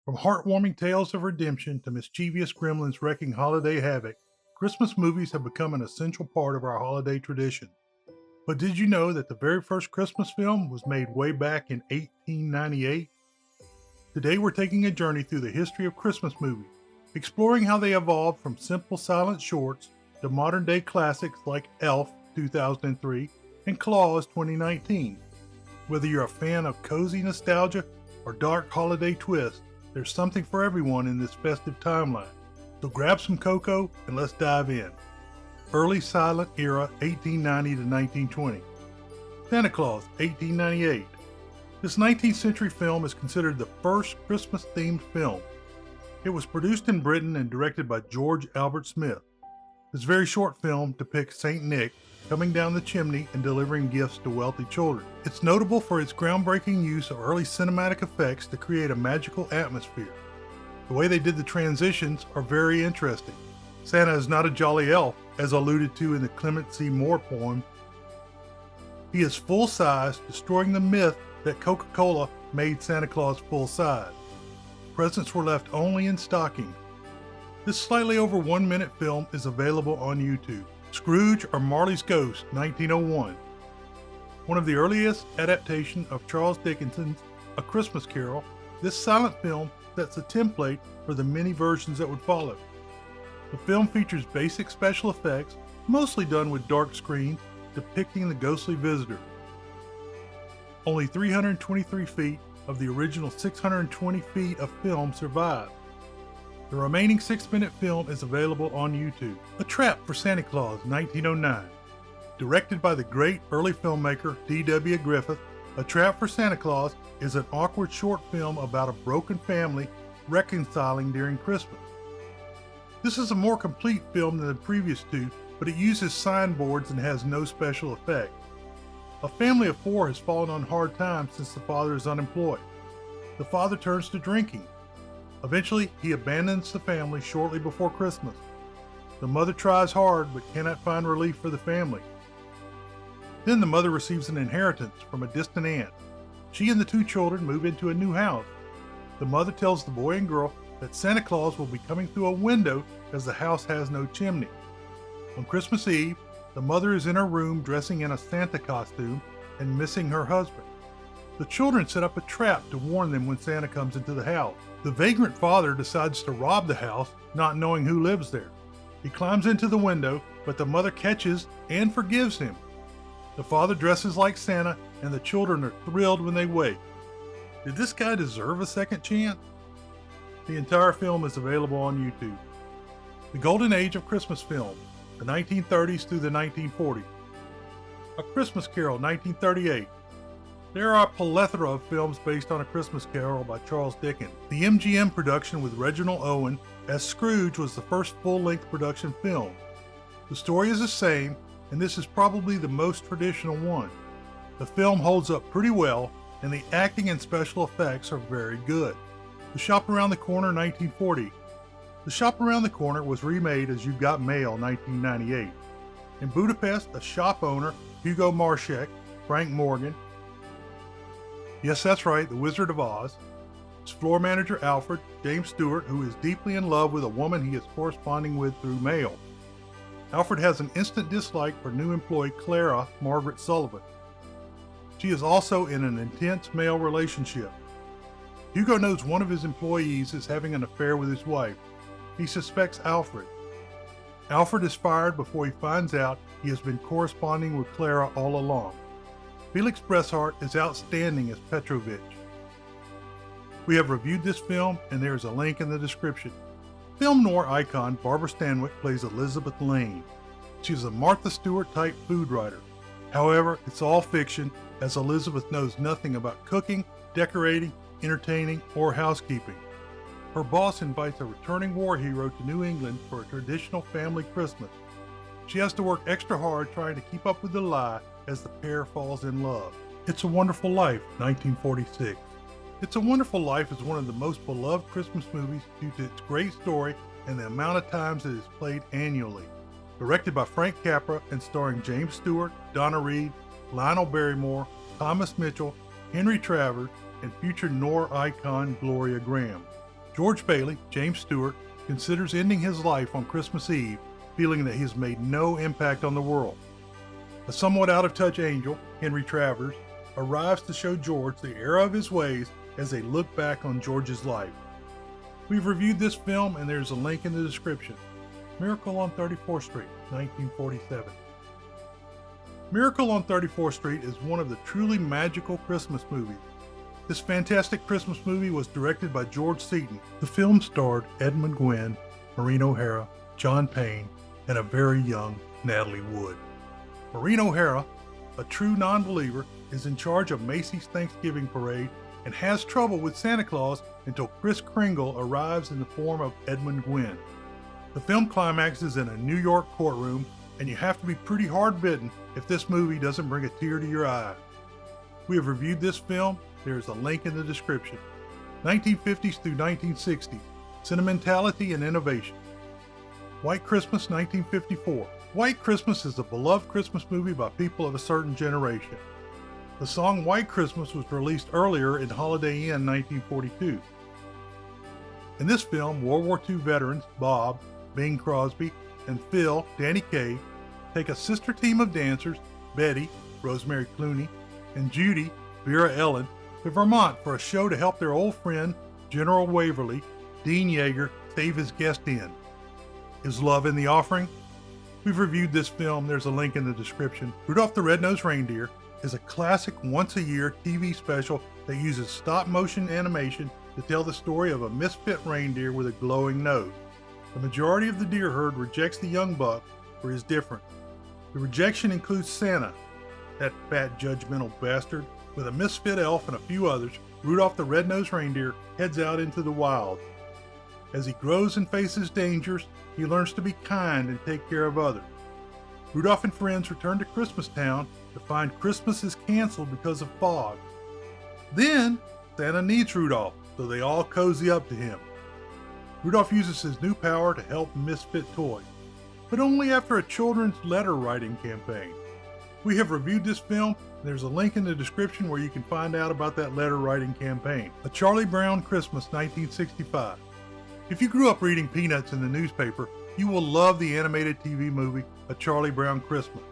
From heartwarming tales of redemption to mischievous gremlins wreaking holiday havoc, Christmas movies have become an essential part of our holiday tradition. But did you know that the very first Christmas film was made way back in 1898? Today we're taking a journey through the history of Christmas movies, exploring how they evolved from simple silent shorts to modern day classics like Elf 2003 and Claus 2019. Whether you're a fan of cozy nostalgia or dark holiday twists, there's something for everyone in this festive timeline. So grab some cocoa and let's dive in. Early silent era 1890 to 1920. Santa Claus 1898. This 19th century film is considered the first Christmas themed film. It was produced in Britain and directed by George Albert Smith. This very short film depicts Saint Nick coming down the chimney and delivering gifts to wealthy children. It's notable for its groundbreaking use of early cinematic effects to create a magical atmosphere. The way they did the transitions are very interesting. Santa is not a jolly elf, as alluded to in the Clement C. Moore poem. He is full-size, destroying the myth that Coca-Cola made Santa Claus full-size. Presents were left only in stockings. This slightly over 1 minute film is available on YouTube. Scrooge or Marley's Ghost, 1901. One of the earliest adaptations of Charles Dickens's A Christmas Carol, this silent film sets a template for the many versions that would follow. The film features basic special effects, mostly done with dark screens, depicting the ghostly visitor. Only 323 feet of the original 620 feet of film survive. The remaining 6-minute film is available on YouTube. A Trap for Santa Claus, 1909. Directed by the great early filmmaker D.W. Griffith, A Trap for Santa Claus is an awkward short film about a broken family reconciling during Christmas. This is a more complete film than the previous two, but it uses signboards and has no special effects. A family of 4 has fallen on hard times since the father is unemployed. The father turns to drinking. Eventually, he abandons the family shortly before Christmas. The mother tries hard but cannot find relief for the family. Then the mother receives an inheritance from a distant aunt. She and the 2 children move into a new house. The mother tells the boy and girl that Santa Claus will be coming through a window as the house has no chimney. On Christmas Eve, the mother is in her room dressing in a Santa costume and missing her husband. The children set up a trap to warn them when Santa comes into the house. The vagrant father decides to rob the house, not knowing who lives there. He climbs into the window, but the mother catches and forgives him. The father dresses like Santa, and the children are thrilled when they wake. Did this guy deserve a second chance? The entire film is available on YouTube. The Golden Age of Christmas film, the 1930s through the 1940s. A Christmas Carol, 1938. There are a plethora of films based on A Christmas Carol by Charles Dickens. The MGM production with Reginald Owen as Scrooge was the first full-length production film. The story is the same, and this is probably the most traditional one. The film holds up pretty well, and the acting and special effects are very good. The Shop Around the Corner, 1940. The Shop Around the Corner was remade as You Got Mail, 1998. In Budapest, a shop owner, Hugo Marschek, Frank Morgan, yes, that's right, the Wizard of Oz, his floor manager Alfred, James Stewart, who is deeply in love with a woman he is corresponding with through mail. Alfred has an instant dislike for new employee Clara Margaret Sullivan. She is also in an intense male relationship. Hugo knows one of his employees is having an affair with his wife. He suspects Alfred. Alfred is fired before he finds out he has been corresponding with Clara all along. Felix Bressart is outstanding as Petrovich. We have reviewed this film, and there is a link in the description. Film noir icon Barbara Stanwyck plays Elizabeth Lane. She is a Martha Stewart-type food writer. However, it's all fiction, as Elizabeth knows nothing about cooking, decorating, entertaining, or housekeeping. Her boss invites a returning war hero to New England for a traditional family Christmas. She has to work extra hard trying to keep up with the lie as the pair falls in love. It's a Wonderful Life, 1946. It's a Wonderful Life is one of the most beloved Christmas movies due to its great story and the amount of times it is played annually. Directed by Frank Capra and starring James Stewart, Donna Reed, Lionel Barrymore, Thomas Mitchell, Henry Travers, and future noir icon Gloria Graham. George Bailey, James Stewart, considers ending his life on Christmas Eve, feeling that he has made no impact on the world. A somewhat out-of-touch angel, Henry Travers, arrives to show George the error of his ways as they look back on George's life. We've reviewed this film and there's a link in the description. Miracle on 34th Street, 1947. Miracle on 34th Street is one of the truly magical Christmas movies. This fantastic Christmas movie was directed by George Seaton. The film starred Edmund Gwenn, Maureen O'Hara, John Payne, and a very young Natalie Wood. Maureen O'Hara, a true non-believer, is in charge of Macy's Thanksgiving parade and has trouble with Santa Claus until Kris Kringle arrives in the form of Edmund Gwenn. The film climaxes in a New York courtroom, and you have to be pretty hard-bitten if this movie doesn't bring a tear to your eye. We have reviewed this film. There is a link in the description. 1950s through 1960s, Sentimentality and Innovation. White Christmas, 1954. White Christmas is a beloved Christmas movie by people of a certain generation. The song White Christmas was released earlier in Holiday Inn 1942. In this film, World War II veterans Bob, Bing Crosby, and Phil, Danny Kaye, take a sister team of dancers, Betty, Rosemary Clooney, and Judy, Vera Ellen, to Vermont for a show to help their old friend, General Waverly, Dean Yeager, save his guest in. Is love in the offering? We've reviewed this film. There's a link in the description. Rudolph the Red-Nosed Reindeer is a classic once-a-year TV special that uses stop-motion animation to tell the story of a misfit reindeer with a glowing nose. The majority of the deer herd rejects the young buck for his difference. The rejection includes Santa, that fat judgmental bastard. With a misfit elf and a few others, Rudolph the Red-Nosed Reindeer heads out into the wild. As he grows and faces dangers, he learns to be kind and take care of others. Rudolph and friends return to Christmastown to find Christmas is canceled because of fog. Then, Santa needs Rudolph, so they all cozy up to him. Rudolph uses his new power to help misfit toys, but only after a children's letter writing campaign. We have reviewed this film, and there's a link in the description where you can find out about that letter writing campaign. A Charlie Brown Christmas, 1965. If you grew up reading Peanuts in the newspaper, you will love the animated TV movie, A Charlie Brown Christmas.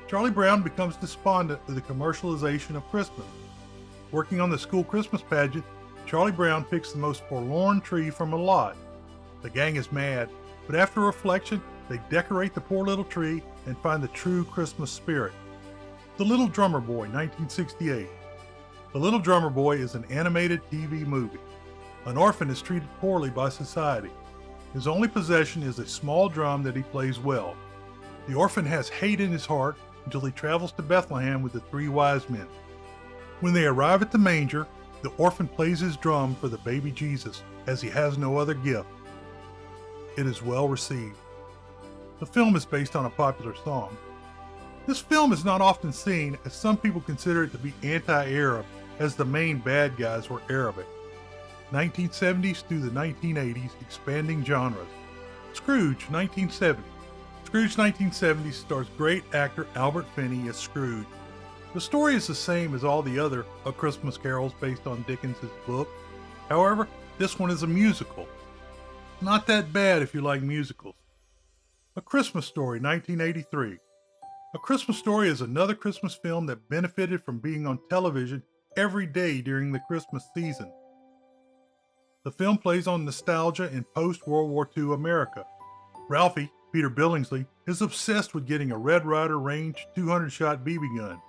Charlie Brown becomes despondent with the commercialization of Christmas. Working on the school Christmas pageant, Charlie Brown picks the most forlorn tree from a lot. The gang is mad, but after reflection, they decorate the poor little tree and find the true Christmas spirit. The Little Drummer Boy, 1968. The Little Drummer Boy is an animated TV movie. An orphan is treated poorly by society. His only possession is a small drum that he plays well. The orphan has hate in his heart until he travels to Bethlehem with the three wise men. When they arrive at the manger, the orphan plays his drum for the baby Jesus, as he has no other gift. It is well received. The film is based on a popular song. This film is not often seen, as some people consider it to be anti-Arab, as the main bad guys were Arabic. 1970s through the 1980s, expanding genres. Scrooge, 1970. Scrooge 1970 stars great actor Albert Finney as Scrooge. The story is the same as all the other A Christmas Carols based on Dickens' book. However, this one is a musical. Not that bad if you like musicals. A Christmas Story, 1983. A Christmas Story is another Christmas film that benefited from being on television every day during the Christmas season. The film plays on nostalgia in post-World War II America. Ralphie, Peter Billingsley, is obsessed with getting a Red Ryder range 200-shot BB gun.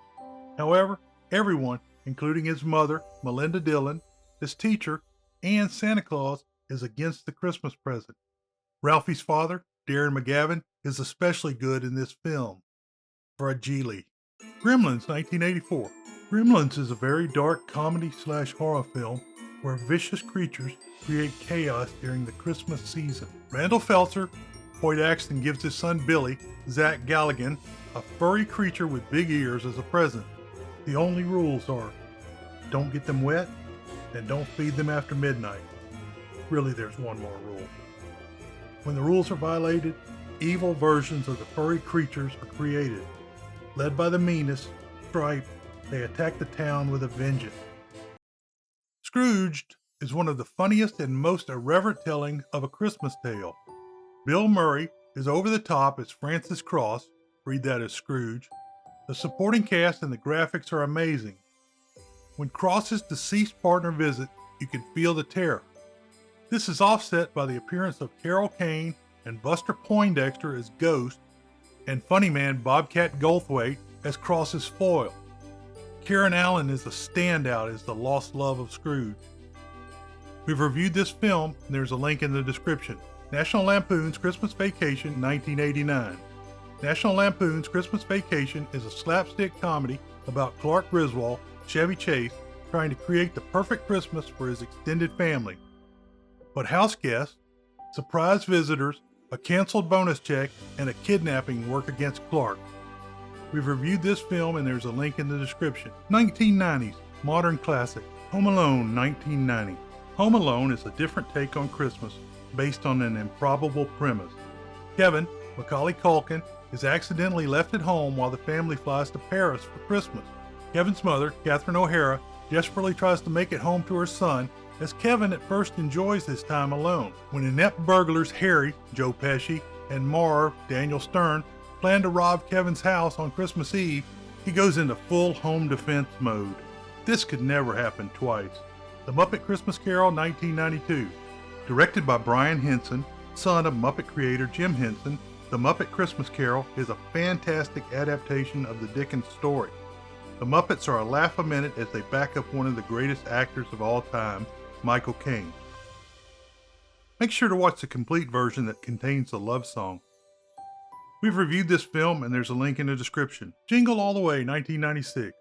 However, everyone, including his mother, Melinda Dillon, his teacher, and Santa Claus, is against the Christmas present. Ralphie's father, Darren McGavin, is especially good in this film. Fragile. Gremlins, 1984. Gremlins is a very dark comedy/horror film where vicious creatures create chaos during the Christmas season. Randall Felser, Hoyt Axton gives his son Billy, Zach Galligan, a furry creature with big ears as a present. The only rules are, don't get them wet, and don't feed them after midnight. Really, there's one more rule. When the rules are violated, evil versions of the furry creatures are created. Led by the meanest, Stripe, they attack the town with a vengeance. Scrooged, is one of the funniest and most irreverent telling of a Christmas tale. Bill Murray is over the top as Francis Cross, read that as Scrooge. The supporting cast and the graphics are amazing. When Cross's deceased partner visits, you can feel the terror. This is offset by the appearance of Carol Kane and Buster Poindexter as Ghost, and funny man Bobcat Goldthwait as Cross's foil. Karen Allen is a standout as the lost love of Scrooge. We've reviewed this film, and there's a link in the description. National Lampoon's Christmas Vacation, 1989. National Lampoon's Christmas Vacation is a slapstick comedy about Clark Griswold, Chevy Chase, trying to create the perfect Christmas for his extended family. But house guests, surprise visitors, a canceled bonus check, and a kidnapping work against Clark. We've reviewed this film, and there's a link in the description. 1990s, modern classic, Home Alone, 1990. Home Alone is a different take on Christmas based on an improbable premise. Kevin, Macaulay Culkin, is accidentally left at home while the family flies to Paris for Christmas. Kevin's mother, Catherine O'Hara, desperately tries to make it home to her son, as Kevin at first enjoys his time alone. When inept burglars Harry, Joe Pesci, and Marv, Daniel Stern, plan to rob Kevin's house on Christmas Eve, he goes into full home defense mode. This could never happen twice. The Muppet Christmas Carol, 1992. Directed by Brian Henson, son of Muppet creator Jim Henson, The Muppet Christmas Carol is a fantastic adaptation of the Dickens story. The Muppets are a laugh a minute as they back up one of the greatest actors of all time, Michael Caine. Make sure to watch the complete version that contains the love song. We've reviewed this film, and there's a link in the description. Jingle All the Way, 1996.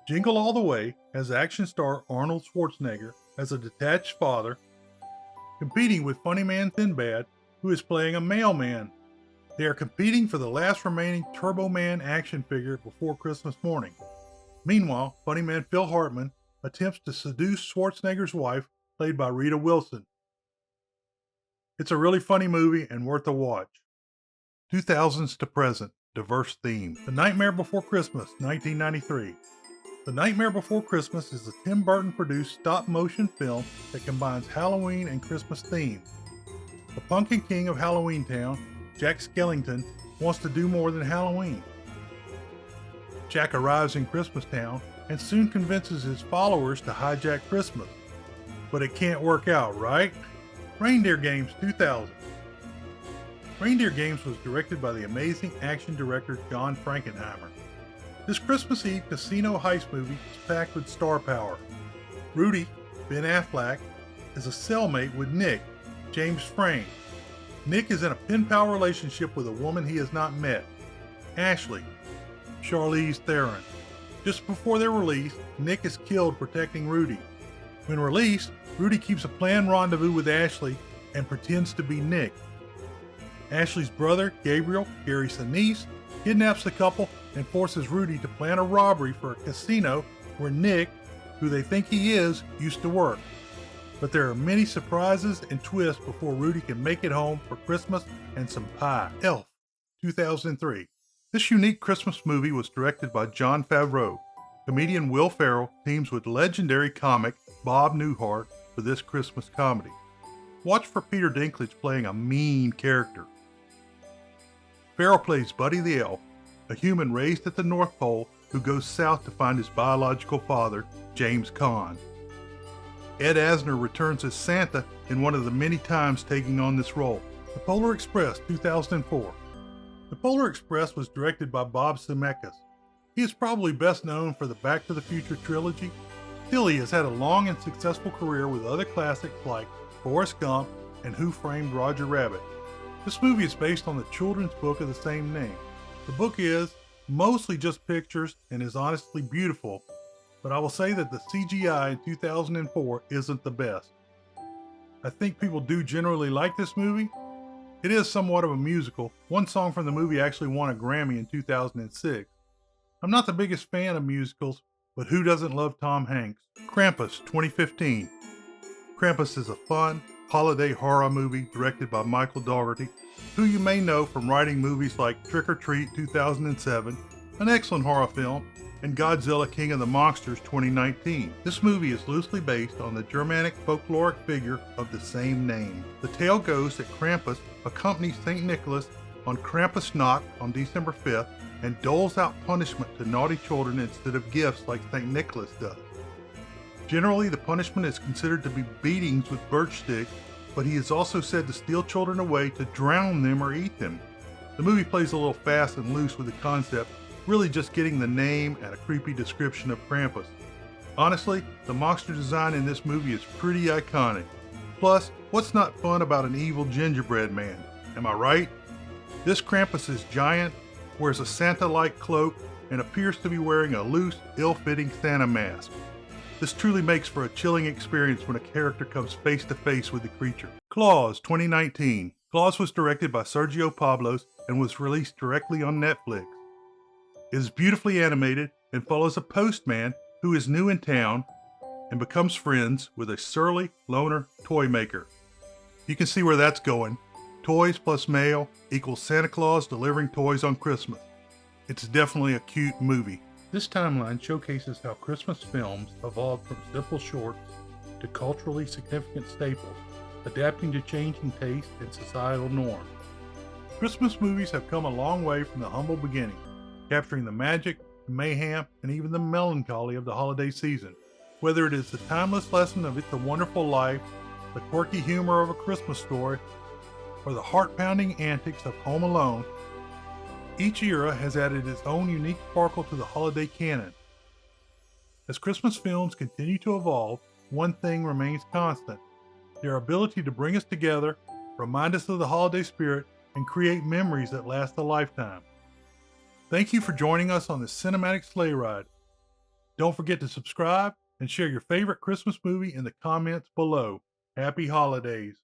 Jingle All the Way has action star Arnold Schwarzenegger as a detached father, competing with funny man Sinbad, who is playing a mailman. They are competing for the last remaining Turbo Man action figure before Christmas morning. Meanwhile, funny man Phil Hartman attempts to seduce Schwarzenegger's wife, played by Rita Wilson. It's a really funny movie and worth a watch. 2000s to present, diverse theme. The Nightmare Before Christmas, 1993. The Nightmare Before Christmas is a Tim Burton-produced stop-motion film that combines Halloween and Christmas themes. The Pumpkin King of Halloween Town, Jack Skellington, wants to do more than Halloween. Jack arrives in Christmas Town and soon convinces his followers to hijack Christmas. But it can't work out, right? Reindeer Games 2000. Reindeer Games was directed by the amazing action director John Frankenheimer. This Christmas Eve casino heist movie is packed with star power. Rudy, Ben Affleck, is a cellmate with Nick, James Frame. Nick is in a pen pal relationship with a woman he has not met, Ashley, Charlize Theron. Just before their release, Nick is killed protecting Rudy. When released, Rudy keeps a planned rendezvous with Ashley and pretends to be Nick. Ashley's brother, Gabriel, Gary Sinise, kidnaps the couple and forces Rudy to plan a robbery for a casino where Nick, who they think he is, used to work. But there are many surprises and twists before Rudy can make it home for Christmas and some pie. Elf, 2003. This unique Christmas movie was directed by Jon Favreau. Comedian Will Ferrell teams with legendary comic Bob Newhart for this Christmas comedy. Watch for Peter Dinklage playing a mean character. Ferrell plays Buddy the Elf, a human raised at the North Pole who goes south to find his biological father, James Caan. Ed Asner returns as Santa in one of the many times taking on this role. The Polar Express, 2004. The Polar Express was directed by Bob Zemeckis. He is probably best known for the Back to the Future trilogy. Still, he has had a long and successful career with other classics like Forrest Gump and Who Framed Roger Rabbit. This movie is based on the children's book of the same name. The book is mostly just pictures and is honestly beautiful, but I will say that the CGI in 2004 isn't the best. I think people do generally like this movie. It is somewhat of a musical. One song from the movie actually won a Grammy in 2006. I'm not the biggest fan of musicals, but who doesn't love Tom Hanks? Krampus, 2015. Krampus is a fun, holiday horror movie directed by Michael Dougherty, who you may know from writing movies like Trick or Treat 2007, an excellent horror film, and Godzilla King of the Monsters 2019. This movie is loosely based on the Germanic folkloric figure of the same name. The tale goes that Krampus accompanies St. Nicholas on Krampusnacht on December 5th and doles out punishment to naughty children instead of gifts like St. Nicholas does. Generally, the punishment is considered to be beatings with birch sticks, but he is also said to steal children away to drown them or eat them. The movie plays a little fast and loose with the concept, really just getting the name and a creepy description of Krampus. Honestly, the monster design in this movie is pretty iconic. Plus, what's not fun about an evil gingerbread man? Am I right? This Krampus is giant, wears a Santa-like cloak, and appears to be wearing a loose, ill-fitting Santa mask. This truly makes for a chilling experience when a character comes face to face with the creature. Claws 2019. Claws was directed by Sergio Pablos and was released directly on Netflix. It is beautifully animated and follows a postman who is new in town and becomes friends with a surly loner toy maker. You can see where that's going. Toys plus mail equals Santa Claus delivering toys on Christmas. It's definitely a cute movie. This timeline showcases how Christmas films evolved from simple shorts to culturally significant staples, adapting to changing tastes and societal norms. Christmas movies have come a long way from the humble beginning, capturing the magic, the mayhem, and even the melancholy of the holiday season. Whether it is the timeless lesson of It's a Wonderful Life, the quirky humor of A Christmas Story, or the heart-pounding antics of Home Alone, each era has added its own unique sparkle to the holiday canon. As Christmas films continue to evolve, one thing remains constant: their ability to bring us together, remind us of the holiday spirit, and create memories that last a lifetime. Thank you for joining us on this cinematic sleigh ride. Don't forget to subscribe and share your favorite Christmas movie in the comments below. Happy holidays.